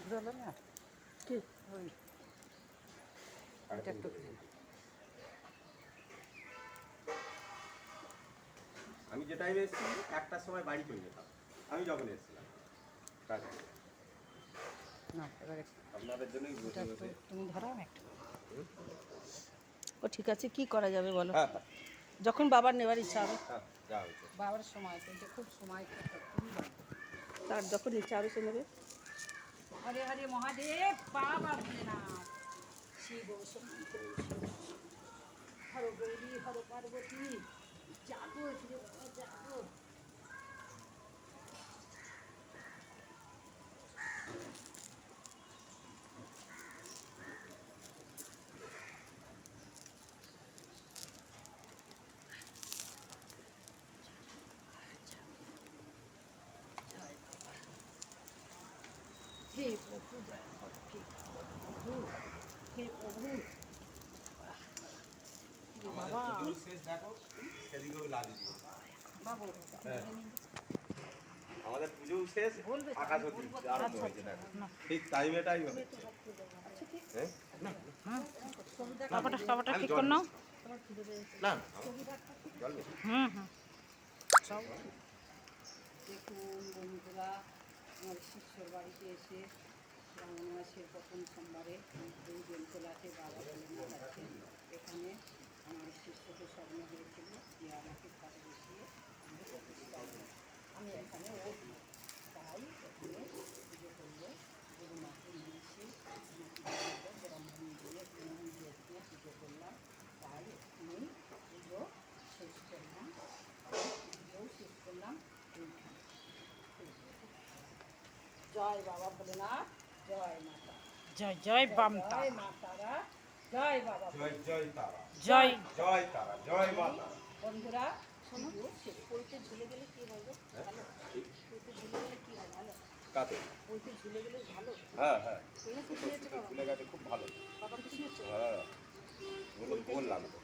ঘুরালো না কি ওই আমি যে টাইমে এসেছি 1টার সময় বাড়ি চলে যেতাম আমি যখন এসেছিলাম কাজে। না এবারে আপনাদের জন্যই বসে বসে। তুমি ধরো একটা ও ঠিক আছে কি করা যাবে বলো হ্যাঁ হ্যাঁ যখন বাবার নেওয়ার ইচ্ছা হবে হ্যাঁ যা হয়েছে। বাবার সময় কিন্তু খুব সময় তার যখন ইচ্ছা হবে সে নেবে হরে হরে মহাদেব বাবা ভোলেনাথ শিব শম্ভু হর গৌরী হর পার্বতী জাগো শিব জাগো हे प्रभु जय हे प्रभु हे प्रभु বাবা শেষ দেখো সেদিকেও লাগিয়ে দিও। বাবু আমাদের পুজো শেষ আকাশ হচ্ছে আরম্ভ হয়েছে দেখো ঠিক টাইমেটাই হবে। হ্যাঁ কাপড়টা ঠিক কর নাও না জল নেই। দেখুন বন্ধুরা আমার শিষ্যর বাড়িতে এসে শ্রাবণ মাসের প্রথম সোমবারে এই বেলতলাতে বাবা ভোলেনাথ আছেন। এখানে আমার শিষ্যকে স্বপ্ন হয়েছিল যে আমাকে ঘরে বসিয়ে আমি এখানে উঠব তাই এখানে পুজো করলো গুরুমাকে নিয়ে এসে ব্রাহ্মণ দিয়ে পুজো করলাম তাই এখানেই পুজো শেষ করলাম পুজোও শেষ করলাম এইখানে। জয় বাবা ভোলেনাথ জয় মাতা জয় জয় বাম জয় মা তারা জয় বাবা জয় জয় তারা জয় জয় তারা জয় মাতা। বন্ধুরা শোনো পইতে ঝুলে গেলে কি হবে ভালো পইতে ঝুলে গেলে কি হয় ভালো কাতে পইতে ঝুলে গেলে ভালো হ্যাঁ হ্যাঁ ঠিক আছে ফুলে গেছে খুব ভালো। বাবা খুশি হচ্ছে হ্যাঁ বললাম তো